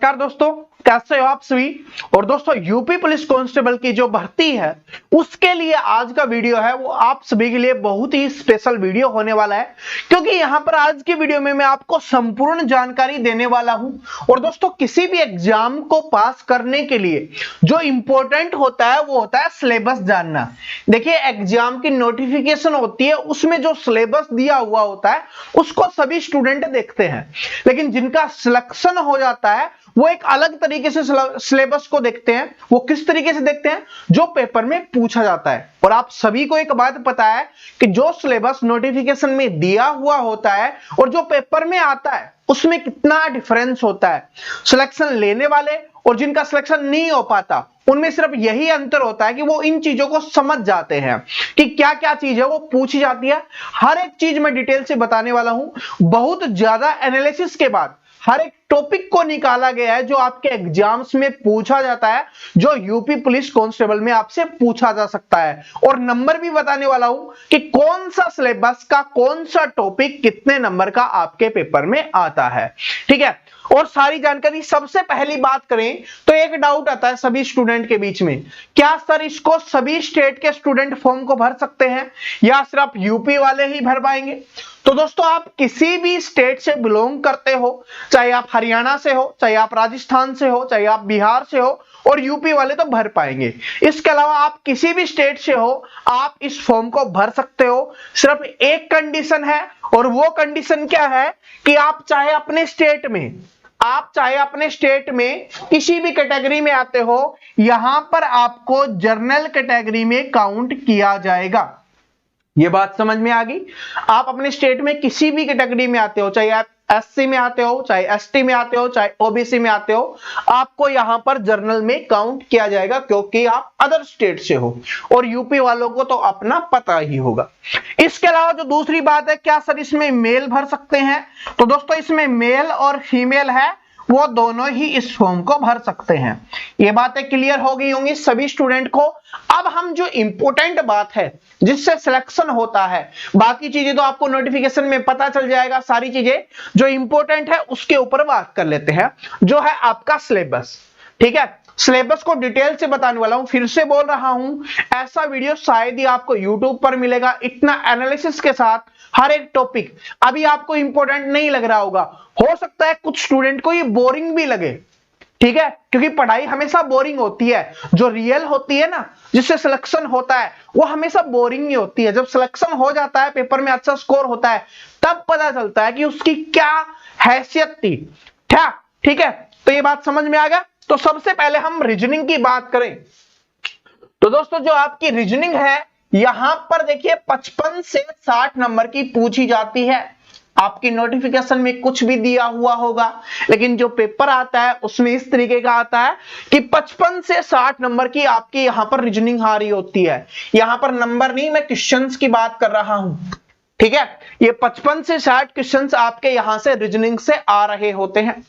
नमस्कार दोस्तों, कैसे हो आप सभी। और दोस्तों यूपी पुलिस कांस्टेबल की जो भर्ती है उसके लिए आज का वीडियो है वो आप सभी के लिए बहुत ही स्पेशल वीडियो होने वाला है, क्योंकि यहां पर आज की वीडियो में मैं आपको संपूर्ण जानकारी देने वाला हूं। और दोस्तों किसी भी एग्जाम को पास करने के लिए जो इंपॉर्टेंट होता है वो होता है सिलेबस जानना। देखिए एग्जाम की नोटिफिकेशन होती है, उसमें जो सिलेबस दिया हुआ होता है उसको सभी स्टूडेंट देखते हैं, लेकिन जिनका सिलेक्शन हो जाता है वो एक अलग तरीके से सिलेबस को देखते हैं। वो किस तरीके से देखते हैं? जो पेपर में पूछा जाता है। और आप सभी को एक बात पता है कि जो सिलेबस नोटिफिकेशन में दिया हुआ होता है और जो पेपर में आता है उसमें कितना डिफरेंस होता है। सिलेक्शन लेने वाले और जिनका सिलेक्शन नहीं हो पाता उनमें सिर्फ यही अंतर होता है कि वो इन चीजों को समझ जाते हैं कि क्या क्या चीज है वो पूछी जाती है। हर एक चीज मैं डिटेल से बताने वाला हूं। बहुत ज्यादा एनालिसिस के बाद हर एक टॉपिक को निकाला गया है जो आपके एग्जाम्स में पूछा जाता है, जो यूपी पुलिस कांस्टेबल में आपसे पूछा जा सकता है। और नंबर भी बताने वाला हूं कि कौन सा सिलेबस का कौन सा टॉपिक कितने नंबर का आपके पेपर में आता है, ठीक है। और सारी जानकारी, सबसे पहली बात करें तो एक डाउट आता है सभी स्टूडेंट के बीच में, क्या सर इसको सभी स्टेट के स्टूडेंट फॉर्म को भर सकते हैं या सिर्फ यूपी वाले ही भर पाएंगे? तो दोस्तों आप किसी भी स्टेट से बिलोंग करते हो, चाहे आप हरियाणा से हो, चाहे आप राजस्थान से हो, चाहे आप बिहार से हो, और यूपी वाले तो भर पाएंगे। इसके अलावा आप किसी भी स्टेट से हो आप इस फॉर्म को भर सकते हो। सिर्फ एक कंडीशन है, और वो कंडीशन क्या है कि आप चाहे अपने स्टेट में किसी भी कैटेगरी में आते हो, यहां पर आपको जनरल कैटेगरी में काउंट किया जाएगा। ये बात समझ में आ गई? आप अपने स्टेट में किसी भी कैटेगरी में आते हो, चाहे आप एससी में आते हो, चाहे एसटी में आते हो, चाहे ओबीसी में आते हो, आपको यहां पर जर्नल में काउंट किया जाएगा, क्योंकि आप अदर स्टेट से हो। और यूपी वालों को तो अपना पता ही होगा। इसके अलावा जो दूसरी बात है, क्या सर इसमें मेल भर सकते हैं? तो दोस्तों इसमें मेल और फीमेल है, वो दोनों ही इस फॉर्म को भर सकते हैं। ये बातें क्लियर हो गई होंगी सभी स्टूडेंट को। अब हम जो इंपॉर्टेंट बात है जिससे सिलेक्शन होता है, बाकी चीजें तो आपको नोटिफिकेशन में पता चल जाएगा, सारी चीजें जो इंपॉर्टेंट है उसके ऊपर बात कर लेते हैं, जो है आपका सिलेबस, ठीक है। सिलेबस को डिटेल से बताने वाला हूं, फिर से बोल रहा हूं, ऐसा वीडियो शायद ही आपको यूट्यूब पर मिलेगा इतना एनालिसिस के साथ। हर एक टॉपिक अभी आपको इंपॉर्टेंट नहीं लग रहा होगा, हो सकता है कुछ स्टूडेंट को ये बोरिंग भी लगे, ठीक है, क्योंकि पढ़ाई हमेशा बोरिंग होती है। जो रियल होती है ना, जिससे सिलेक्शन होता है, वो हमेशा बोरिंग ही होती है। जब सिलेक्शन हो जाता है, पेपर में अच्छा स्कोर होता है, तब पता चलता है कि उसकी क्या हैसियत थी। ठीक है, तो ये बात समझ में आ गया। तो सबसे पहले हम रीजनिंग की बात करें तो दोस्तों जो आपकी रीजनिंग है, यहां पर देखिए 55 से 60 नंबर की पूछी जाती है। आपकी नोटिफिकेशन में कुछ भी दिया हुआ होगा, लेकिन जो पेपर आता है उसमें इस तरीके का आता है कि 55 से 60 नंबर की आपकी यहां पर रीजनिंग आ रही होती है। यहां पर नंबर नहीं, मैं क्वेश्चंस की बात कर रहा हूं, ठीक है। ये 55 से 60 क्वेश्चंस आपके यहां से रीजनिंग से आ रहे होते हैं।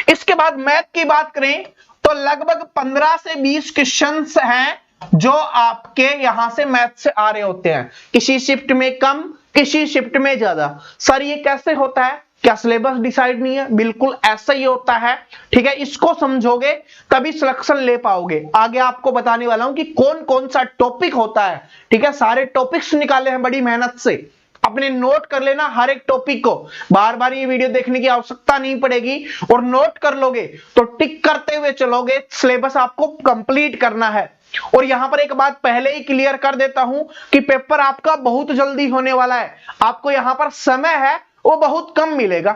इसके बाद मैथ की बात करें तो लगभग 15 से 20 क्वेश्चंस हैं जो आपके यहां से मैथ से आ रहे होते हैं। किसी शिफ्ट में कम, किसी शिफ्ट में ज्यादा। सर ये कैसे होता है? क्या सिलेबस डिसाइड नहीं है? बिल्कुल ऐसा ही होता है, ठीक है। इसको समझोगे तभी सिलेक्शन ले पाओगे। आगे आपको बताने वाला हूं कि कौन कौन सा टॉपिक होता है, ठीक है। सारे टॉपिक्स निकाले हैं बड़ी मेहनत से, अपने नोट कर लेना हर एक टॉपिक को। बार बार ये वीडियो देखने की आवश्यकता नहीं पड़ेगी, और नोट कर लोगे तो टिक करते हुए चलोगे। सिलेबस आपको कंप्लीट करना है। और यहां पर एक बात पहले ही क्लियर कर देता हूं कि पेपर आपका बहुत जल्दी होने वाला है। आपको यहां पर समय है वो बहुत कम मिलेगा,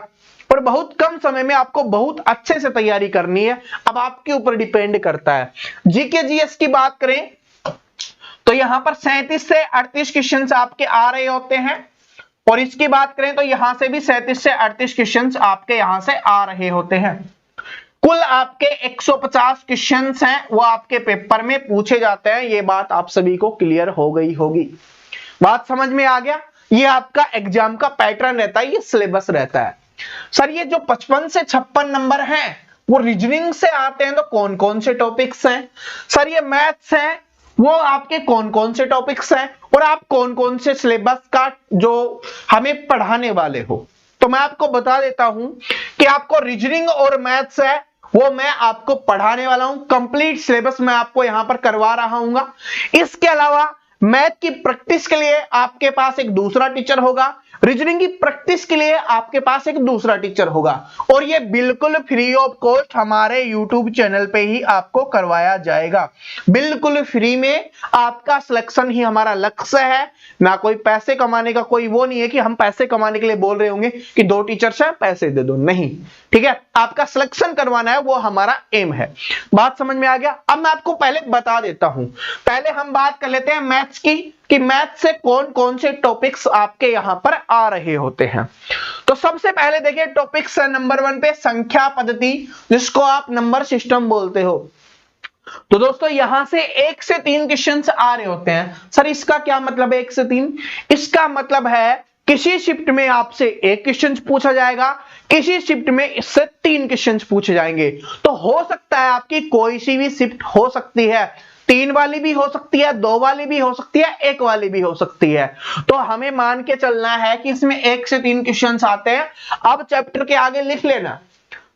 और बहुत कम समय में आपको बहुत अच्छे से तैयारी करनी है। अब आपके ऊपर डिपेंड करता है। जीके जीएस की बात करें तो यहां पर 37 से 38 क्वेश्चंस आपके आ रहे होते हैं, और इसकी बात करें तो यहां से भी 37 से 38 क्वेश्चंस आपके यहां से आ रहे होते हैं। कुल आपके 150 क्वेश्चंस हैं वो आपके पेपर में पूछे जाते हैं। ये बात आप सभी को क्लियर हो गई होगी। बात समझ में आ गया? ये आपका एग्जाम का पैटर्न रहता है, ये सिलेबस रहता है। सर ये जो 55 से 56 नंबर हैं वो रीजनिंग से आते हैं, तो कौन कौन से टॉपिक्स हैं? सर ये मैथ्स हैं, वो आपके कौन कौन से टॉपिक्स हैं, और आप कौन कौन से सिलेबस का जो हमें पढ़ाने वाले हो? तो मैं आपको बता देता हूं कि आपको रीजनिंग और मैथ्स है वो मैं आपको पढ़ाने वाला हूं, कंप्लीट सिलेबस मैं आपको यहां पर करवा रहा हूं। इसके अलावा मैथ की प्रैक्टिस के लिए आपके पास एक दूसरा टीचर होगा, रीजनिंग की प्रैक्टिस के लिए आपके पास एक दूसरा टीचर होगा, और ये बिल्कुल फ्री ऑफ कॉस्ट हमारे YouTube चैनल पे ही आपको करवाया जाएगा। बिल्कुल फ्री में आपका सिलेक्शन ही हमारा लक्ष्य है, ना कोई पैसे कमाने का कोई वो नहीं है कि हम पैसे कमाने के लिए बोल रहे होंगे कि 2 टीचर्स हैं पैसे दे दो, नहीं, ठीक है, आपका सिलेक्शन करवाना है, वो हमारा एम है। बात समझ में आ गया? अब मैं आपको पहले बता देता हूं, पहले हम बात कर लेते हैं मैथ्स की कि मैथ से कौन कौन से टॉपिक्स आपके यहां पर आ रहे होते हैं। तो सबसे पहले देखिए टॉपिक्स नंबर 1 पे संख्या पद्धति, जिसको आप नंबर सिस्टम बोलते हो। तो दोस्तों यहां से 1 से 3 क्वेश्चंस आ रहे होते हैं। सर इसका क्या मतलब है 1 से 3? इसका मतलब है किसी शिफ्ट में आपसे 1 क्वेश्चन पूछा जाएगा, किसी शिफ्ट में इससे 3 क्वेश्चन पूछे जाएंगे। तो हो सकता है आपकी कोई सी भी शिफ्ट हो सकती है, 3 वाली भी हो सकती है, 2 वाली भी हो सकती है, 1 वाली भी हो सकती है। तो हमें मान के चलना है कि इसमें 1 से 3 क्वेश्चंस आते हैं। अब चैप्टर के आगे लिख लेना,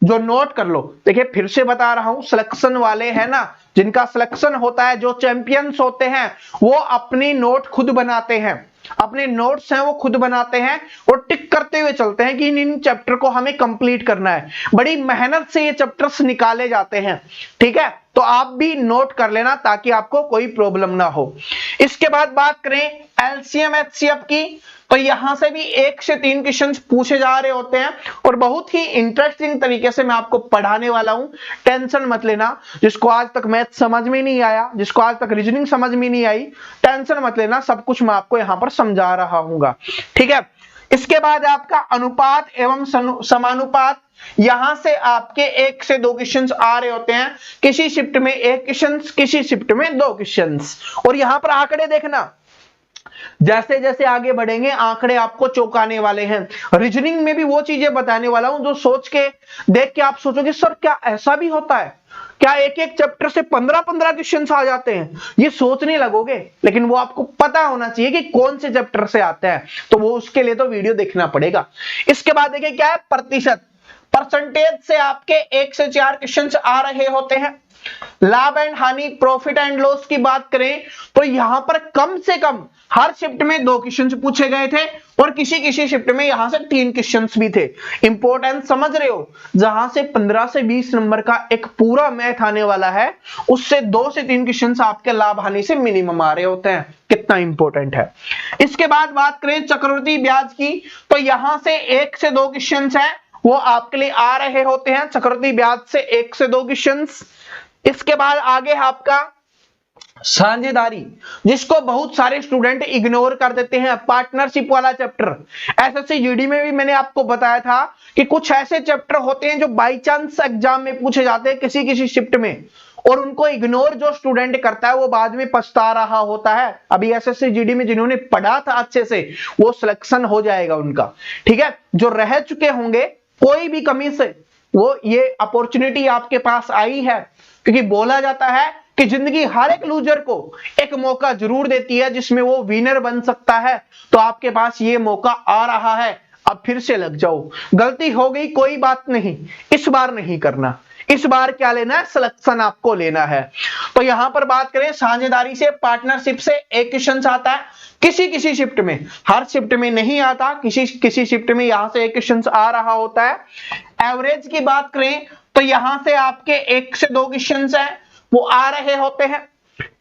जो नोट कर लो। देखिए फिर से बता रहा हूं, सिलेक्शन वाले हैं ना, जिनका सिलेक्शन होता है, जो चैंपियंस होते हैं, वो अपनी नोट खुद बनाते हैं, अपने नोट्स हैं वो खुद बनाते हैं और टिक करते हुए चलते हैं कि इन चैप्टर को हमें कंप्लीट करना है। बड़ी मेहनत से ये चैप्टर्स निकाले जाते हैं, ठीक है, तो आप भी नोट कर लेना ताकि आपको कोई प्रॉब्लम ना हो। इसके बाद बात करें एलसीएम एचसीएफ की, तो यहां से भी 1 से 3 क्वेश्चंस पूछे जा रहे होते हैं और बहुत ही इंटरेस्टिंग तरीके से मैं आपको पढ़ाने वाला हूं, टेंशन मत लेना। जिसको आज तक मैथ समझ में नहीं आया, जिसको आज तक रीजनिंग समझ में नहीं आई, टेंशन मत लेना, सब कुछ मैं आपको यहां पर समझा रहा हूंगा, ठीक है। इसके बाद आपका अनुपात एवं समानुपात, यहां से आपके 1 से 2 क्वेश्चंस आ रहे होते हैं, किसी शिफ्ट में 1 क्वेश्चन, किसी शिफ्ट में 2 क्वेश्चंस। और यहां पर आंकड़े देखना, जैसे जैसे आगे बढ़ेंगे आंकड़े आपको चौंकाने वाले हैं। रीजनिंग में भी वो चीजें बताने वाला हूं जो सोच के देख के आप सोचोगे सर क्या ऐसा भी होता है, क्या एक एक चैप्टर से 15-15 क्वेश्चंस आ जाते हैं, ये सोचने लगोगे। लेकिन वो आपको पता होना चाहिए कि कौन से चैप्टर से आते हैं, तो वो उसके लिए तो वीडियो देखना पड़ेगा। इसके बाद देखिए क्या है प्रतिशत, परसेंटेज से आपके 1 से 4 क्वेश्चंस आ रहे होते हैं। लाभ एंड हानि, प्रॉफिट एंड लॉस की बात करें तो यहां पर कम से कम हर शिफ्ट में 2 क्वेश्चन पूछे गए थे और किसी किसी शिफ्ट में यहां से 3 क्वेश्चन भी थे। इंपॉर्टेंस समझ रहे हो, जहां से 15 से 20 नंबर का एक पूरा मैथ आने वाला है, उससे 2 से 3 क्वेश्चन आपके लाभ हानि से मिनिमम आ रहे होते हैं। कितना इंपॉर्टेंट है। इसके बाद बात करें चक्रवृद्धि ब्याज की, तो यहां से 1 से 2 क्वेश्चन है वो आपके लिए आ रहे होते हैं, चक्रवृद्धि ब्याज से 1 से 2 क्वेश्चन। इसके बाद आगे आपका साझेदारी, जिसको बहुत सारे स्टूडेंट इग्नोर कर देते हैं, पार्टनरशिप वाला चैप्टर। एसएससी जीडी में भी मैंने आपको बताया था कि कुछ ऐसे चैप्टर होते हैं जो बाय चांस एग्जाम में पूछे जाते हैं किसी किसी शिफ्ट में, और उनको इग्नोर जो स्टूडेंट करता है वो बाद में पछता रहा होता है। अभी एसएससी जीडी में जिन्होंने पढ़ा था अच्छे से वो सिलेक्शन हो जाएगा उनका, ठीक है। जो रह चुके होंगे कोई भी कमी से, वो ये अपॉर्चुनिटी आपके पास आई है, क्योंकि बोला जाता है कि जिंदगी हर एक लूजर को एक मौका जरूर देती है जिसमें वो विनर बन सकता है। तो आपके पास ये मौका आ रहा है, अब फिर से लग जाओ। गलती हो गई कोई बात नहीं, इस बार नहीं करना, इस बार क्या लेना है, सिलेक्शन आपको लेना है। तो यहां पर बात करें साझेदारी से, पार्टनरशिप से 1 क्वेश्चन आता है, किसी किसी शिफ्ट में, हर शिफ्ट में नहीं आता, किसी किसी शिफ्ट में यहां से 1 क्वेश्चन आ रहा होता है। एवरेज की बात करें तो यहां से आपके 1 से 2 क्वेश्चन है वो आ रहे होते हैं।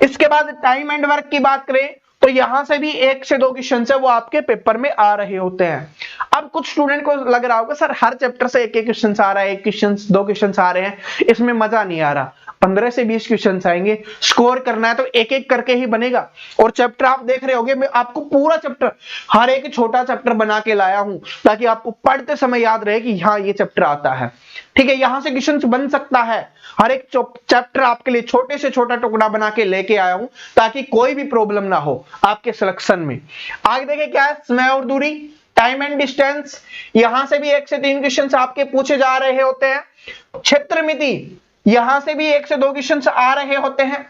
इसके बाद टाइम एंड वर्क की बात करें तो यहां से भी 1 से 2 क्वेश्चन है वो आपके पेपर में आ रहे होते हैं। अब कुछ स्टूडेंट को लग रहा होगा सर हर चैप्टर से 1 क्वेश्चन आ रहा है, 1 क्वेश्चन 2 क्वेश्चन आ रहे हैं, इसमें मजा नहीं आ रहा। 15 से 20 क्वेश्चन आएंगे, स्कोर करना है तो एक एक करके ही बनेगा। और चैप्टर आप देख रहे होंगे, मैं आपको पूरा चैप्टर, हर एक छोटा चैप्टर बना के लाया हूं ताकि आपको पढ़ते समय याद रहे कि हाँ ये चैप्टर आता है, ठीक है। यहां से क्वेश्चन बन सकता है, हर एक चैप्टर आपके लिए छोटे से छोटा टुकड़ा बना के लेके आया हूं ताकि कोई भी प्रॉब्लम ना हो आपके सिलेक्शन में। आगे देखिए क्या है, समय और दूरी, टाइम एंड डिस्टेंस, यहां से भी 1 से 3 क्वेश्चन आपके पूछे जा रहे होते हैं। क्षेत्र मिति, यहां से भी 1 से 2 क्वेश्चन आ रहे होते हैं।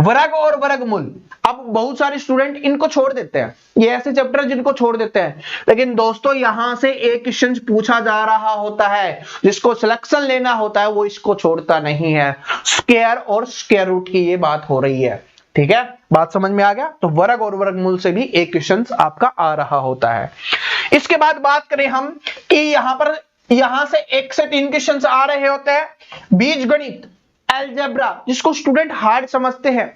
वर्ग और वर्गमूल, अब बहुत सारे स्टूडेंट इनको छोड़ देते हैं, ये ऐसे चैप्टर जिनको छोड़ देते हैं, लेकिन दोस्तों यहां से एक क्वेश्चन पूछा जा रहा होता है, जिसको सिलेक्शन लेना होता है वो इसको छोड़ता नहीं है। स्क्वायर और स्क्वायर रूट की ये बात हो रही है, ठीक है, बात समझ में आ गया। तो वर्ग और वर्गमूल से भी एक क्वेश्चन आपका आ रहा होता है। इसके बाद बात करें हम कि यहां से 1 से 3 क्वेश्चन आ रहे होते हैं, बीजगणित, अलजेब्रा, जिसको स्टूडेंट हार्ड समझते हैं,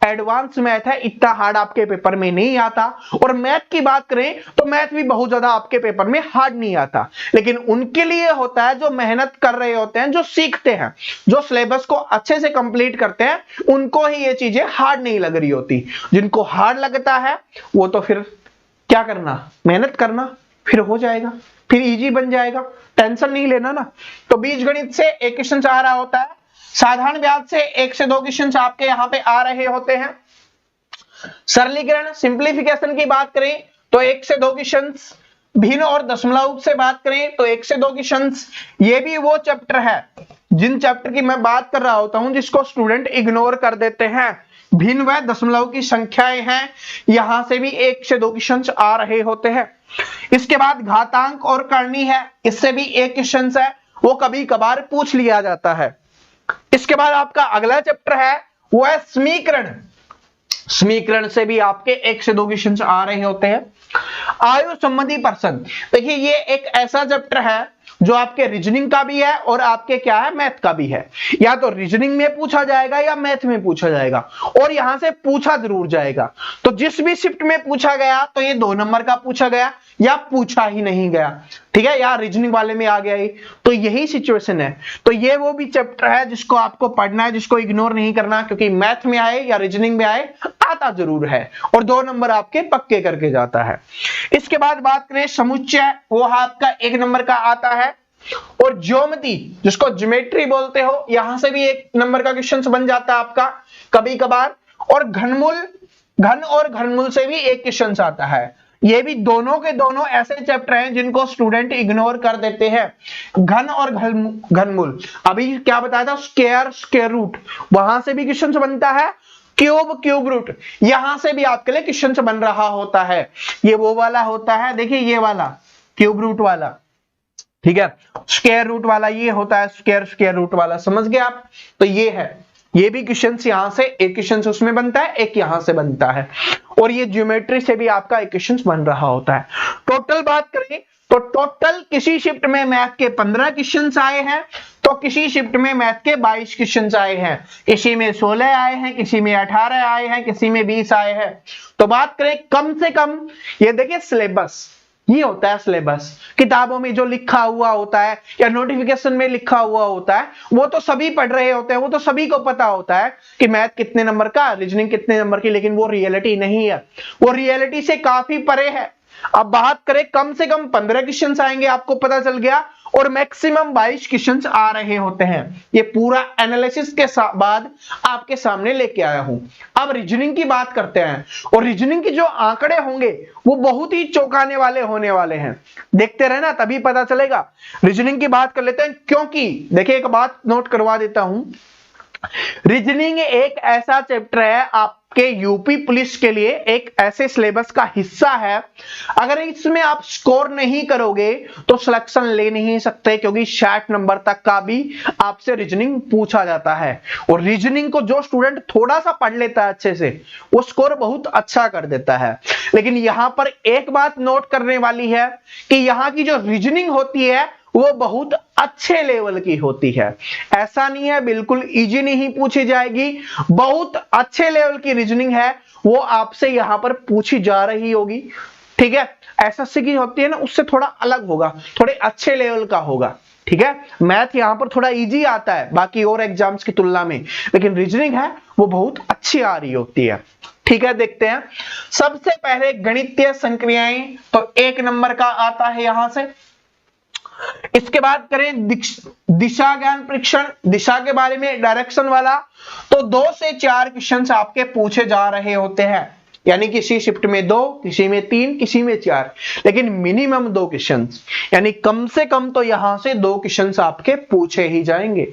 एडवांस मैथ है, इतना हार्ड आपके पेपर में नहीं आता। और मैथ की बात करें तो मैथ भी बहुत ज्यादा आपके पेपर में हार्ड नहीं आता, लेकिन उनके लिए होता है जो मेहनत कर रहे होते हैं, जो सीखते हैं, जो सिलेबस को अच्छे से कंप्लीट करते हैं, उनको ही ये चीजें हार्ड नहीं लग रही होती। जिनको हार्ड लगता है वो तो फिर क्या करना, मेहनत करना, फिर हो जाएगा, फिर इजी बन जाएगा, टेंशन नहीं लेना ना। तो बीजगणित से एक क्वेश्चन आ रहा होता है, साधारण ब्याज से 1 से 2 क्वेश्चन आपके यहां पे आ रहे होते हैं। सरलीकरण, सिंप्लीफिकेशन की बात करें तो 1 से 2 क्वेश्चन, भिन्न और दशमलव से बात करें तो 1 से 2 क्वेश्चन। ये भी वो चैप्टर है जिन चैप्टर की मैं बात कर रहा होता हूं जिसको स्टूडेंट इग्नोर कर देते हैं। भिन्न व दशमलव की संख्याएं हैं, यहां से भी 1 से 2 क्वेश्चन आ रहे होते हैं। इसके बाद घातांक और करनी है, इससे भी एक क्वेश्चन है, वो कभी कभार पूछ लिया जाता है। इसके बाद आपका अगला चैप्टर है वो है समीकरण। समीकरण से भी आपके 1 से 2 क्वेश्चन आ रहे होते हैं। आयु संबंधी प्रश्न, देखिए ये एक ऐसा चैप्टर है जो आपके रीजनिंग का भी है और आपके क्या है, मैथ का भी है। या तो रीजनिंग में पूछा जाएगा या मैथ में पूछा जाएगा, और यहां से पूछा जरूर जाएगा। तो जिस भी शिफ्ट में पूछा गया तो ये 2 नंबर का पूछा गया या पूछा ही नहीं गया, ठीक है, या रीजनिंग वाले में आ गया ही, तो यही सिचुएशन है। तो ये वो भी चैप्टर है जिसको आपको पढ़ना है, जिसको इग्नोर नहीं करना, क्योंकि मैथ में आए या रीजनिंग में आए आता जरूर है और 2 नंबर आपके पक्के करके जाता है। इसके बाद बात करें समुच्चय, वो आपका 1 नंबर का आता है। और ज्योमेट्री, जिसको ज्योमेट्री बोलते हो, यहां से भी 1 नंबर का क्वेश्चन बन जाता है आपका कभी कभार। और घनमूल, घन और घनमूल से भी 1 क्वेश्चन आता है। ये भी दोनों के दोनों ऐसे चैप्टर हैं जिनको स्टूडेंट इग्नोर कर देते हैं। घन और घनमूल, अभी क्या बताया था, स्क्वायर, स्क्वायर रूट, वहां से भी क्वेश्चन बनता है। क्यूब, क्यूब रूट, यहां से भी आपके लिए क्वेश्चन बन रहा होता है। ये वो वाला होता है, देखिए ये वाला क्यूब रूट वाला, ठीक है, स्क्वायर रूट वाला ये होता है, स्क्वायर स्क्वायर रूट वाला, समझ गए आप। तो ये है, ये भी क्वेश्चन यहां से एक क्वेश्चन उसमें बनता है, एक यहां से बनता है। और ये ज्योमेट्री से भी आपका एक क्वेश्चन बन रहा होता है। टोटल बात करें तो टोटल किसी शिफ्ट में मैथ के 15 क्वेश्चन आए हैं, तो किसी शिफ्ट में मैथ के 22 क्वेश्चन आए हैं, किसी में 16 आए हैं, किसी में 18 आए हैं, किसी में 20 आए हैं। तो बात करें कम से कम, ये देखिए सिलेबस, ये होता है सिलेबस, किताबों में जो लिखा हुआ होता है या नोटिफिकेशन में लिखा हुआ होता है वो तो सभी पढ़ रहे होते हैं, वो तो सभी को पता होता है कि मैथ कितने नंबर का, रीजनिंग कितने नंबर की, लेकिन वो रियलिटी नहीं है, वो रियलिटी से काफी परे है। अब बात करें कम से कम 15 क्वेश्चन आएंगे, आपको पता चल गया, और मैक्सिमम 22 क्वेश्चन आ रहे होते हैं। ये पूरा एनालिसिस के बाद आपके सामने लेके आया हूं। अब रीजनिंग की बात करते हैं, और रीजनिंग के जो आंकड़े होंगे वो बहुत ही चौंकाने वाले होने वाले हैं, देखते रहना तभी पता चलेगा। रीजनिंग की बात कर लेते हैं, क्योंकि देखिए एक बात नोट करवा देता हूं, रीजनिंग एक ऐसा चैप्टर है आपके यूपी पुलिस के लिए, एक ऐसे सिलेबस का हिस्सा है, अगर इसमें आप स्कोर नहीं करोगे तो सिलेक्शन ले नहीं सकते, क्योंकि 60 नंबर तक का भी आपसे रीजनिंग पूछा जाता है। और रीजनिंग को जो स्टूडेंट थोड़ा सा पढ़ लेता है अच्छे से, वो स्कोर बहुत अच्छा कर देता है। लेकिन यहां पर एक बात नोट करने वाली है कि यहां की जो रीजनिंग होती है वो बहुत अच्छे लेवल की होती है। ऐसा नहीं है बिल्कुल इजी नहीं पूछी जाएगी, बहुत अच्छे लेवल की रीजनिंग है, वो आपसे यहां पर पूछी जा रही होगी, ठीक है। एसएससी की होती है ना, उससे थोड़ा अलग होगा, थोड़े अच्छे लेवल का होगा, ठीक है। मैथ यहां पर थोड़ा इजी आता है बाकी और एग्जाम्स की तुलना में, लेकिन रीजनिंग है वो बहुत अच्छी आ रही होती है, ठीक है। देखते हैं सबसे पहले गणितीय संक्रियाएं, तो 1 नंबर का आता है यहां से। इसके बाद करें दिशा ज्ञान परीक्षण, दिशा के बारे में, डायरेक्शन वाला, तो 2 से 4 क्वेश्चन आपके पूछे जा रहे होते हैं, यानी किसी शिफ्ट में 2, किसी में 3, किसी में 4, लेकिन मिनिमम 2 क्वेश्चन, यानी कम से कम तो यहां से 2 क्वेश्चन आपके पूछे ही जाएंगे।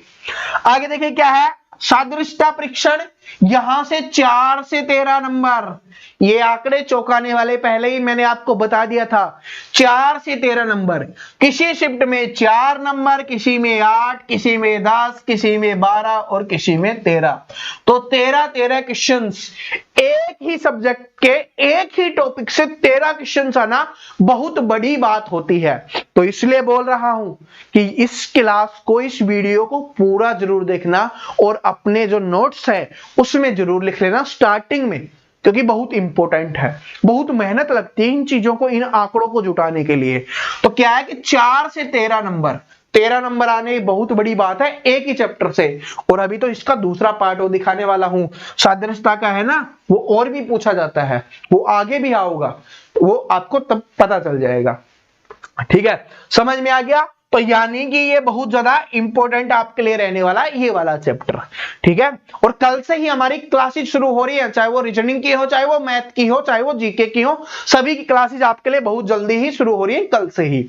आगे देखिए क्या है, सादृश्यता परीक्षण, यहां से 4 से 13 नंबर, ये आंकड़े चौंकाने वाले, पहले ही मैंने आपको बता दिया था। 4 से 13 नंबर, किसी शिफ्ट में 4 नंबर, किसी में 8, किसी में 10, किसी में 12 और किसी में 13। तो 13 क्वेश्चंस, एक ही सब्जेक्ट के एक ही टॉपिक से 13 क्वेश्चंस आना बहुत बड़ी बात होती है। तो इसलिए बोल रहा हूं कि इस क्लास को, इस वीडियो को पूरा जरूर देखना और अपने जो नोट्स है उसमें जरूर लिख लेना स्टार्टिंग में, क्योंकि बहुत इंपॉर्टेंट है, बहुत मेहनत लगती है इन चीजों को, इन आंकड़ों को जुटाने के लिए। तो क्या है कि 4 से 13 नंबर, 13 नंबर आने बहुत बड़ी बात है एक ही चैप्टर से। और अभी तो इसका दूसरा पार्ट वो दिखाने वाला हूं, सादृश्यता का है ना, वो और भी पूछा जाता है, वो आगे भी आओगा, वो आपको तब पता चल जाएगा। ठीक है, समझ में आ गया? तो यानी कि ये बहुत ज्यादा इंपॉर्टेंट आपके लिए रहने वाला है ये वाला चैप्टर। ठीक है, और कल से ही हमारी क्लासेस शुरू हो रही है, चाहे वो रीजनिंग की हो, चाहे वो मैथ की हो, चाहे वो जीके की हो, सभी की क्लासेस आपके लिए बहुत जल्दी ही शुरू हो रही है, कल से ही।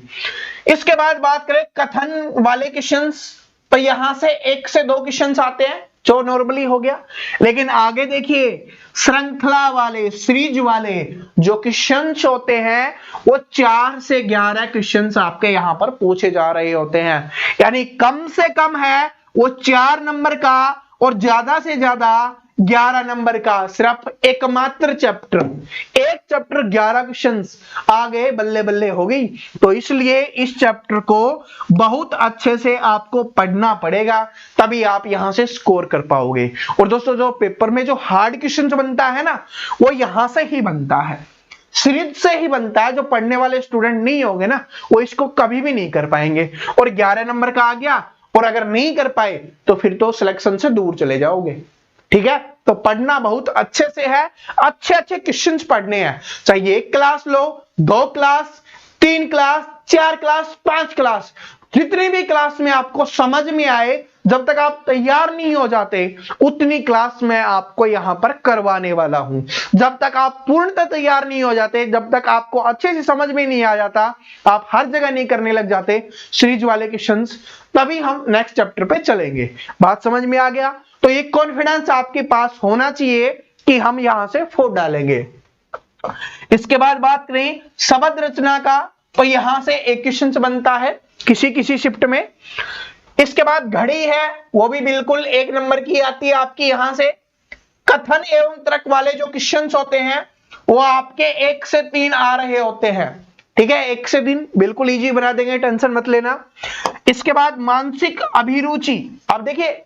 इसके बाद बात करें कथन वाले क्वेश्चंस, तो यहां से 1 से 2 क्वेश्चंस आते हैं जो नॉर्मली हो गया। लेकिन आगे देखिए, श्रृंखला वाले, सीरीज वाले जो क्वेश्चंस होते हैं वो 4 से 11 क्वेश्चंस आपके यहां पर पूछे जा रहे होते हैं। यानी कम से कम है वो 4 नंबर का और ज्यादा से ज्यादा 11 नंबर का, सिर्फ एकमात्र चैप्टर, एक चैप्टर 11 क्वेश्चंस आ गए, बल्ले बल्ले हो गई। तो इसलिए इस चैप्टर को बहुत अच्छे से आपको पढ़ना पड़ेगा, तभी आप यहां से स्कोर कर पाओगे। और दोस्तों, जो पेपर में जो हार्ड क्वेश्चंस बनता है ना, वो यहां से ही बनता है, सीरीज से ही बनता है। जो पढ़ने वाले स्टूडेंट नहीं होंगे ना, वो इसको कभी भी नहीं कर पाएंगे। और 11 नंबर का आ गया, और अगर नहीं कर पाए तो फिर तो सिलेक्शन से दूर चले जाओगे। ठीक है, तो पढ़ना बहुत अच्छे से है, अच्छे अच्छे क्वेश्चंस पढ़ने हैं, चाहे 1 क्लास लो, 2 क्लास, 3 क्लास, 4 क्लास, 5 क्लास, जितनी भी क्लास में आपको समझ में आए, जब तक आप तैयार नहीं हो जाते उतनी क्लास मैं आपको यहां पर करवाने वाला हूं। जब तक आप पूर्णतः तैयार नहीं हो जाते, जब तक आपको अच्छे से समझ में नहीं आ जाता, आप हर जगह नहीं करने लग जाते सीरीज वाले क्वेश्चंस, तभी हम नेक्स्ट चैप्टर पे चलेंगे। बात समझ में आ गया? तो ये कॉन्फिडेंस आपके पास होना चाहिए कि हम यहां से 4 डालेंगे। इसके बाद बात करें शब्द रचना का, तो यहां से एक क्वेश्चन बनता है किसी किसी शिफ्ट में। इसके बाद घड़ी है, वो भी बिल्कुल 1 नंबर की आती है आपकी। यहां से कथन एवं तर्क वाले जो क्वेश्चन होते हैं वो आपके 1 से 3 आ रहे होते हैं। ठीक है, 1 से 3 बिल्कुल इजी बना देंगे, टेंशन मत लेना। इसके बाद मानसिक अभिरुचि, अब देखिए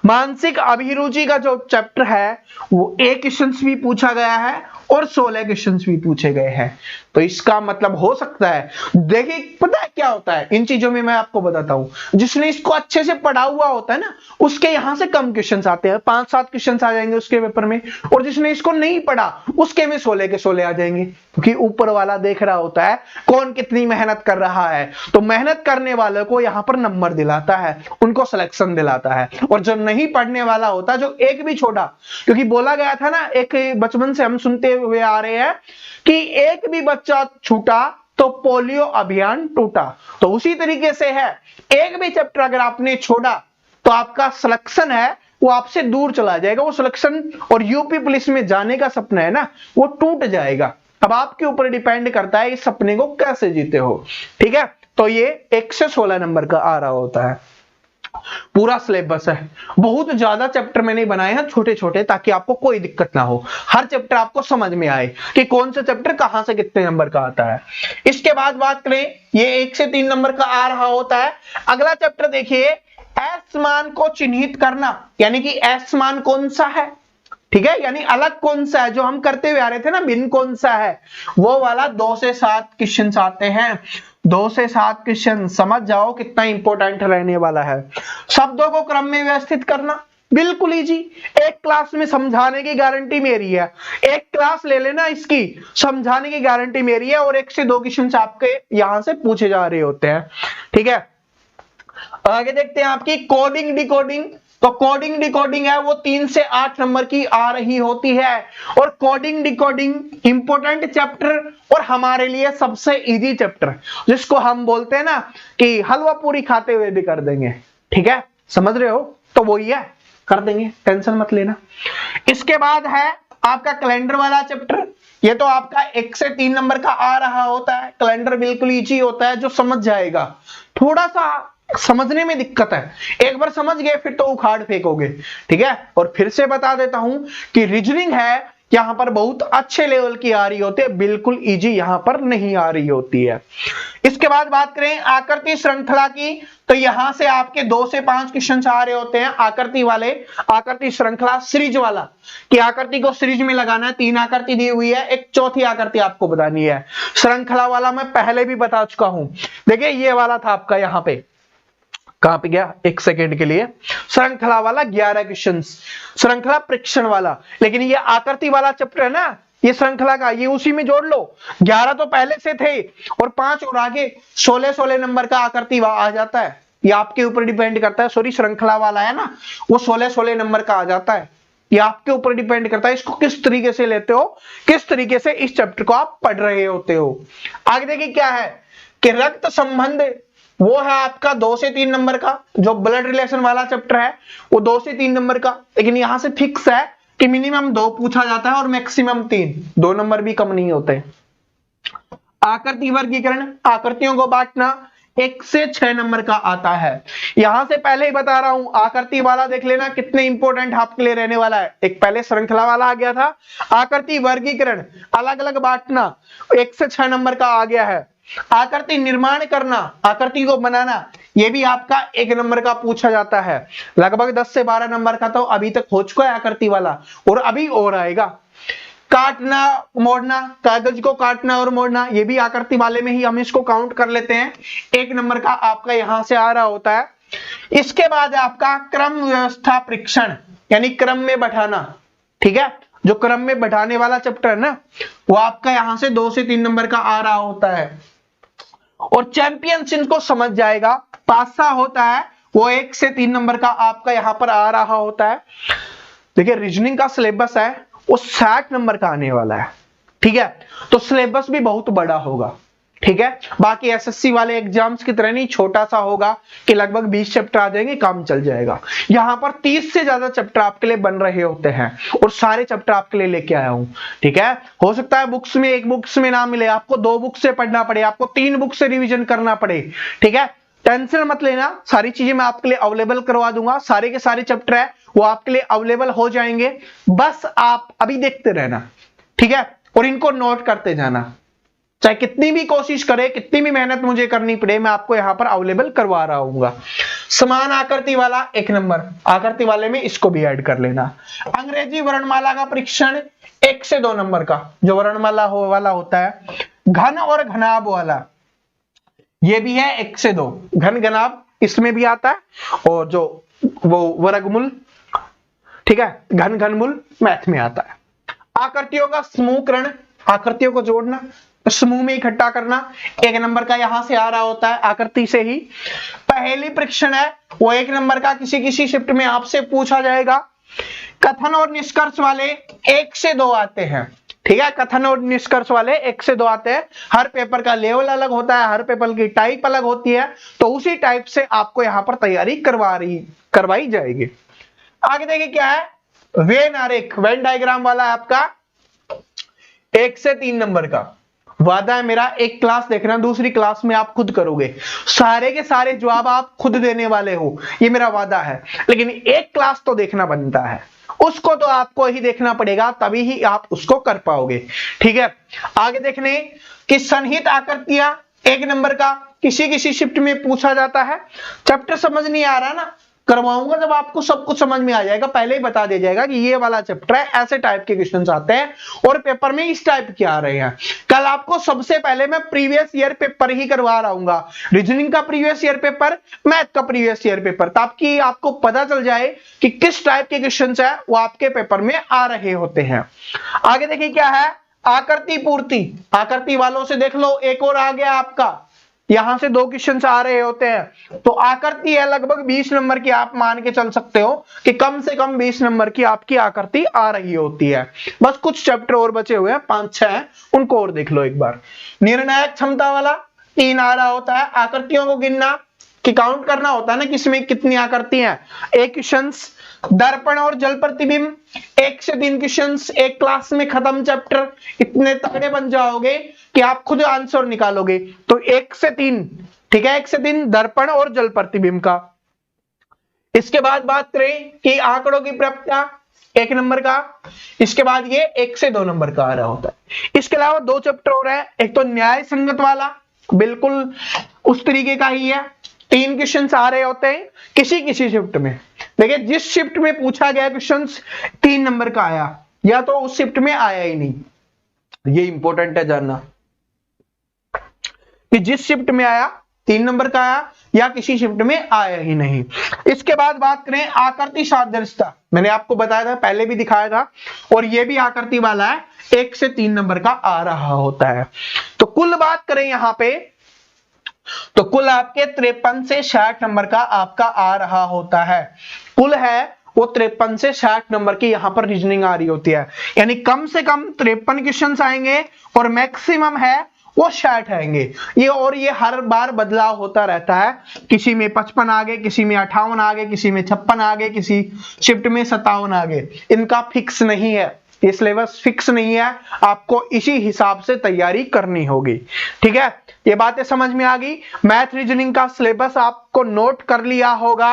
मानसिक अभिरुचि का जो चैप्टर है वो 1 क्वेश्चन भी पूछा गया है और 16 क्वेश्चन भी पूछे गए हैं। तो इसका मतलब हो सकता है, देखिए पता है क्या होता है इन चीजों में, मैं आपको बताता हूं। जिसने इसको अच्छे से पढ़ा हुआ होता है ना, उसके यहां से कम क्वेश्चंस आते हैं, 5-7 क्वेश्चंस आ जाएंगे उसके पेपर में। और जिसने इसको नहीं पढ़ा उसके में 16 के 16 आ जाएंगे, क्योंकि ऊपर वाला देख रहा होता है कौन कितनी मेहनत कर रहा है। तो मेहनत करने वालों को यहां पर नंबर दिलाता है, उनको सिलेक्शन दिलाता है। और जो नहीं पढ़ने वाला होता, जो एक भी छोटा, क्योंकि बोला गया था ना, एक बचपन से हम सुनते हुए आ रहे हैं कि एक भी बच्चा छूटा तो पोलियो अभियान टूटा। तो उसी तरीके से है, एक भी चैप्टर अगर आपने छोड़ा तो आपका सिलेक्शन है वो आपसे दूर चला जाएगा, वो सिलेक्शन और यूपी पुलिस में जाने का सपना है ना, वो टूट जाएगा। अब आपके ऊपर डिपेंड करता है इस सपने को कैसे जीते हो। ठीक है, तो ये 1 से 16 नंबर का आ रहा होता है, पूरा सिलेबस है। बहुत ज्यादा चैप्टर मैंने बनाए हैं छोटे छोटे, ताकि आपको कोई दिक्कत ना हो, हर चैप्टर आपको समझ में आए कि कौन सा चैप्टर कहां से कितने नंबर का आता है। इसके बाद बात करें, ये 1 से 3 नंबर का आ रहा होता है। अगला चैप्टर देखिए, एस मान को चिन्हित करना, यानी कि एस मान कौन सा है, ठीक है, यानी अलग कौन सा है, जो हम करते हुए आ रहे थे ना, भिन्न कौन सा है, वो वाला 2 से 7 क्वेश्चन आते हैं। 2 से 7 क्वेश्चन, समझ जाओ कितना इंपॉर्टेंट रहने वाला है। शब्दों को क्रम में व्यवस्थित करना, बिल्कुल इजी, एक क्लास में समझाने की गारंटी मेरी है। एक क्लास ले लेना, इसकी समझाने की गारंटी मेरी है, और 1 से 2 क्वेश्चन आपके यहां से पूछे जा रहे होते हैं। ठीक है, आगे देखते हैं आपकी कोडिंग डिकोडिंग। तो कोडिंग डिकोडिंग है वो 3 से 8 नंबर की आ रही होती है। और कोडिंग डिकोडिंग इंपॉर्टेंट चैप्टर और हमारे लिए सबसे इजी चैप्टर, जिसको हम बोलते हैं ना कि हलवा पूरी खाते हुए भी कर देंगे। ठीक है, समझ रहे हो? तो वही है, कर देंगे, टेंशन मत लेना। इसके बाद है आपका कैलेंडर वाला चैप्टर। ये तो आपका 1 से 3 नंबर का आ रहा होता है। कैलेंडर बिल्कुल इजी होता है, जो समझ जाएगा। थोड़ा सा समझने में दिक्कत है, एक बार समझ गए फिर तो उखाड़ फेंकोगे, ठीक है। और फिर से बता देता हूं कि रीजनिंग है यहां पर बहुत अच्छे लेवल की आ रही होती है, बिल्कुल इजी यहां पर नहीं आ रही होती है। इसके बाद बात करें आकृति श्रृंखला की, तो यहां से आपके 2 से 5 क्वेश्चन आ रहे होते हैं आकृति वाले, आकृति श्रृंखला सीरीज वाला, कि आकृति को सीरीज में लगाना है। 3 आकृति दी हुई है, एक चौथी आकृति आपको बतानी है। श्रृंखला वाला मैं पहले भी बता चुका हूं। देखिए ये वाला था आपका, यहां पे कहां पे गया, एक सेकेंड के लिए। श्रृंखला वाला 11 क्वेश्चन, श्रृंखला परीक्षण वाला। लेकिन ये आकृति वाला चैप्टर है ना, ये श्रृंखला का, ये उसी में जोड़ लो। 11 तो पहले से थे और 5 और आगे 16 नंबर का आकृति आ जाता है। ये आपके ऊपर डिपेंड करता है। सॉरी, श्रृंखला वाला है ना, वो 16 नंबर का आ जाता है। ये आपके ऊपर डिपेंड करता है इसको किस तरीके से लेते हो, किस तरीके से इस चैप्टर को आप पढ़ रहे होते हो। आगे देखिए क्या है कि रक्त संबंध, वो है आपका 2 से 3 नंबर का। जो ब्लड रिलेशन वाला चैप्टर है वो 2 से 3 नंबर का। लेकिन यहां से फिक्स है कि मिनिमम 2 पूछा जाता है और मैक्सिमम 3, 2 नंबर भी कम नहीं होते। आकृति वर्गीकरण, आकृतियों को बांटना, 1 से 6 नंबर का आता है। यहां से पहले ही बता रहा हूं, आकृति वाला देख लेना कितने इंपॉर्टेंट आपके लिए रहने वाला है। एक पहले श्रृंखला वाला आ गया था, आकृति वर्गीकरण अलग अलग बांटना 1 से 6 नंबर का आ गया है। आकृति निर्माण करना, आकृति को बनाना, यह भी आपका 1 नंबर का पूछा जाता है। लगभग 10 से 12 नंबर का तो अभी तक हो चुका है आकृति वाला, और अभी और आएगा। काटना मोड़ना, कागज को काटना और मोड़ना, ये भी आकृति वाले में ही हम इसको काउंट कर लेते हैं। 1 नंबर का आपका यहां से आ रहा होता है। इसके बाद आपका क्रम व्यवस्था परीक्षण, यानी क्रम में बैठाना, ठीक है। जो क्रम में बैठाने वाला चैप्टर है ना, वो आपका यहां से 2 से 3 नंबर का आ रहा होता है। और चैंपियंस इनको समझ जाएगा, पासा होता है वो 1 से 3 नंबर का आपका यहां पर आ रहा होता है। देखिए रीजनिंग का सिलेबस है वो 60 नंबर का आने वाला है, ठीक है। तो सिलेबस भी बहुत बड़ा होगा, ठीक है। बाकी एसएससी वाले एग्जाम्स की तरह नहीं छोटा सा होगा कि लगभग 20 चैप्टर आ जाएंगे, काम चल जाएगा। यहां पर 30 से ज्यादा चैप्टर आपके लिए बन रहे होते हैं और सारे चैप्टर आपके लिए लेके आया हूं, ठीक है। हो सकता है बुक्स में, एक बुक्स में ना मिले, आपको 2 बुक से पढ़ना पड़े, आपको 3 बुक से रिविजन करना पड़े, ठीक है। टेंशन मत लेना, सारी चीजें मैं आपके लिए अवेलेबल करवा दूंगा। सारे के सारे चैप्टर है वो आपके लिए अवेलेबल हो जाएंगे, बस आप अभी देखते रहना, ठीक है। और इनको नोट करते जाना, चाहे कितनी भी कोशिश करे, कितनी भी मेहनत मुझे करनी पड़े, मैं आपको यहां पर अवेलेबल करवा रहा हूँ। समान आकृति वाला 1 नंबर, आकृति वाले में इसको भी ऐड कर लेना। अंग्रेजी वर्णमाला का परीक्षण 1 से 2 नंबर का, जो वर्णमाला वाला होता है। घन और घनाभ वाला, ये भी है 1 से 2, घन घनाभ इसमें भी आता है, और जो वो वर्गमूल, ठीक है, घन घनमूल मैथ में आता है। आकृतियों का समूहकरण, आकृतियों को जोड़ना, समूह में इकट्ठा करना, 1 नंबर का यहां से आ रहा होता है आकृति से ही। पहेली परीक्षण है वो 1 नंबर का, किसी किसी शिफ्ट में आपसे पूछा जाएगा। कथन और निष्कर्ष वाले 1 से 2 आते हैं, ठीक है। कथन और निष्कर्ष वाले 1 से 2 आते हैं। हर पेपर का लेवल अलग होता है, हर पेपर की टाइप अलग होती है, तो उसी टाइप से आपको यहां पर तैयारी करवाई जाएगी। आगे देखिए क्या है, वेन आरेख, वेन डायग्राम वाला है आपका 1 से 3 नंबर का। वादा है मेरा, एक क्लास देखना, दूसरी क्लास में आप खुद करोगे, सारे के सारे जवाब आप खुद देने वाले हो, ये मेरा वादा है। लेकिन एक क्लास तो देखना बनता है, उसको तो आपको ही देखना पड़ेगा, तभी ही आप उसको कर पाओगे, ठीक है। आगे देखने कि सन्निहित आकृतियां 1 नंबर का, किसी किसी शिफ्ट में पूछा जाता है। चैप्टर समझ नहीं आ रहा ना, करवाऊंगा जब आपको सब कुछ समझ में आ जाएगा, पहले ही बता दिया जाएगा कि ये वाला चैप्टर है, ऐसे टाइप के क्वेश्चंस आते हैं और पेपर में इस टाइप के आ रहे हैं। कल आपको सबसे पहले मैं प्रीवियस ईयर पेपर ही करवा रहा, रीजनिंग का प्रीवियस ईयर पेपर, मैथ का प्रीवियस ईयर पेपर, ताकि आपको पता चल जाए कि किस टाइप के क्वेश्चंस है वो आपके पेपर में आ रहे होते हैं। आगे देखिए क्या है, आकृति पूर्ति, आकृति वालों से देख लो, एक और आ गया आपका, यहां से 2 क्वेश्चन आ रहे होते हैं। तो आकृति है लगभग 20 नंबर की, आप मान के चल सकते हो कि कम से कम 20 नंबर की आपकी आकृति आ रही होती है। बस कुछ चैप्टर और बचे हुए हैं, 5-6 हैं, उनको और देख लो एक बार। निर्णायक क्षमता वाला 3 आ रहा होता है। आकृतियों को गिनना कि काउंट करना होता है ना किसमें कितनी आकृति हैं। एक क्वेश्चंस दर्पण और जल प्रतिबिंब, 1 से 3 क्वेश्चंस एक क्लास में खत्म चैप्टर, इतने तगड़े बन जाओगे कि आप खुद आंसर निकालोगे। तो 1 से 3, ठीक है, 1 से 3 दर्पण और जल प्रतिबिंब का। इसके बाद बात करें कि आंकड़ों की प्राप्यता 1 नंबर का, इसके बाद ये 1 से 2 नंबर का आ रहा होता है। इसके अलावा 2 चैप्टर हो रहा है, एक तो न्याय संगत वाला, बिल्कुल उस तरीके का ही है, 3 क्वेश्चंस आ रहे होते हैं किसी किसी शिफ्ट में। देखिए जिस शिफ्ट में पूछा गया क्वेश्चंस 3 नंबर का आया, या तो उस शिफ्ट में आया ही नहीं, ये इंपॉर्टेंट है जानना कि जिस शिफ्ट में आया 3 नंबर का आया या किसी शिफ्ट में आया ही नहीं। इसके बाद बात करें आकृति सादृश्यता, मैंने आपको बताया था, पहले भी दिखाया था, और ये भी आकृति वाला है, 1 से 3 नंबर का आ रहा होता है। तो कुल बात करें यहां पे, तो कुल आपके 53 से 60 नंबर का आपका आ रहा होता है। कुल है वो 53 से 60 नंबर की यहां पर रीजनिंग आ रही होती है, यानी कम से कम 53 क्वेश्चंस आएंगे और मैक्सिमम है वो 60 आएंगे। ये और ये हर बार बदलाव होता रहता है, किसी में 55 आ गए, किसी में 58 आ गए, किसी में 56 आ गए, किसी शिफ्ट में 57 आ गए। इनका फिक्स नहीं है, ये सिलेबस फिक्स नहीं है, आपको इसी हिसाब से तैयारी करनी होगी। ठीक है, ये बातें समझ में आ गई। मैथ रीजनिंग का सिलेबस आपको नोट कर लिया होगा,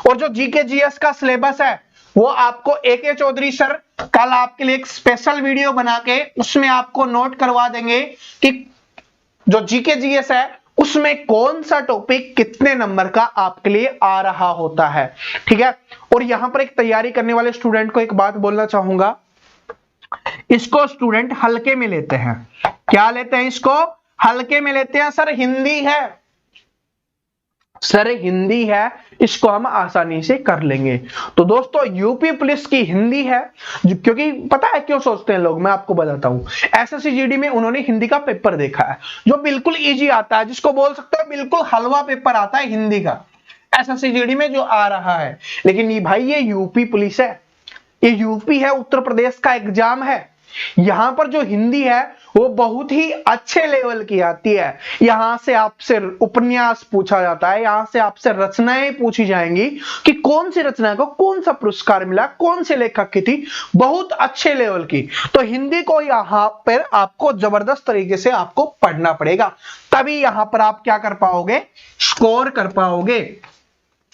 और जो जीके जीएस का सिलेबस है वो आपको AK चौधरी सर कल आपके लिए एक स्पेशल वीडियो बना के उसमें आपको नोट करवा देंगे कि जो जीके जीएस है उसमें कौन सा टॉपिक कितने नंबर का आपके लिए आ रहा होता है। ठीक है, और यहां पर एक तैयारी करने वाले स्टूडेंट को एक बात बोलना चाहूंगा, इसको स्टूडेंट हल्के में लेते हैं। क्या लेते हैं? इसको हल्के में लेते हैं। सर हिंदी है, सर हिंदी है, इसको हम आसानी से कर लेंगे। तो दोस्तों यूपी पुलिस की हिंदी है, क्योंकि पता है क्यों सोचते हैं लोग, मैं आपको बताता हूं। एसएससी जीडी में उन्होंने हिंदी का पेपर देखा है जो बिल्कुल इजी आता है, जिसको बोल सकते हो बिल्कुल हलवा पेपर आता है हिंदी का एसएससी जीडी में जो आ रहा है। लेकिन ये भाई ये यूपी पुलिस है, ये यूपी है, उत्तर प्रदेश का एग्जाम है। यहां पर जो हिंदी है वो बहुत ही अच्छे लेवल की आती है। यहां से आपसे उपन्यास पूछा जाता है, यहां से आपसे रचनाएं पूछी जाएंगी कि कौन सी रचना को कौन सा पुरस्कार मिला, कौन से लेखक की थी, बहुत अच्छे लेवल की। तो हिंदी को यहां पर आपको जबरदस्त तरीके से आपको पढ़ना पड़ेगा, तभी यहां पर आप क्या कर पाओगे, स्कोर कर पाओगे।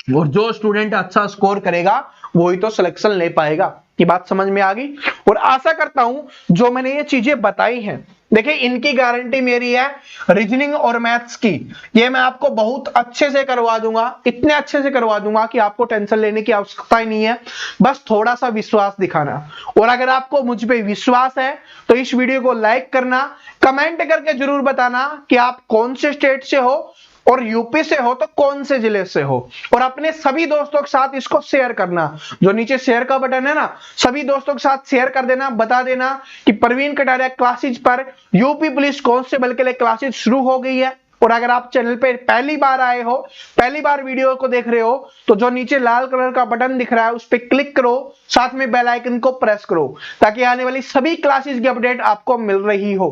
और जो स्टूडेंट अच्छा स्कोर करेगा वही तो सिलेक्शन ले पाएगा। ये बात समझ में आ गई। और आशा करता हूं जो मैंने ये चीजें बताई हैं, देखिए इनकी गारंटी मेरी है, रीजनिंग और मैथ्स की, ये मैं आपको बहुत अच्छे से करवा दूंगा, इतने अच्छे से करवा दूंगा कि आपको टेंशन लेने की आवश्यकता ही नहीं है, बस थोड़ा सा विश्वास दिखाना। और अगर आपको मुझ पे विश्वास है तो इस वीडियो को लाइक करना, कमेंट करके जरूर बताना कि आप कौन से स्टेट से हो, और यूपी से हो तो कौन से जिले से हो, और अपने सभी दोस्तों के साथ इसको शेयर करना। जो नीचे शेयर का बटन है ना, सभी दोस्तों के साथ शेयर कर देना, बता देना कि प्रवीण कटारिया क्लासेज पर यूपी पुलिस कांस्टेबल के लिए क्लासेज शुरू हो गई है। और अगर आप चैनल पे पहली बार आए हो, पहली बार वीडियो को देख रहे हो, तो जो नीचे लाल कलर का बटन दिख रहा है उस पर क्लिक करो, साथ में बेल आइकन को प्रेस करो, ताकि आने वाली सभी क्लासेस की अपडेट आपको मिल रही हो।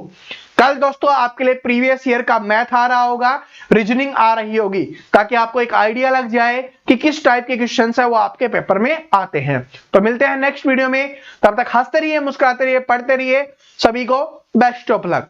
कल दोस्तों आपके लिए प्रीवियस ईयर का मैथ आ रहा होगा, रीजनिंग आ रही होगी, ताकि आपको एक आइडिया लग जाए कि किस टाइप के क्वेश्चंस है वो आपके पेपर में आते हैं। तो मिलते हैं नेक्स्ट वीडियो में, तब तक हंसते रहिए, मुस्कुराते रहिए, पढ़ते रहिए। सभी को बेस्ट ऑफ लक।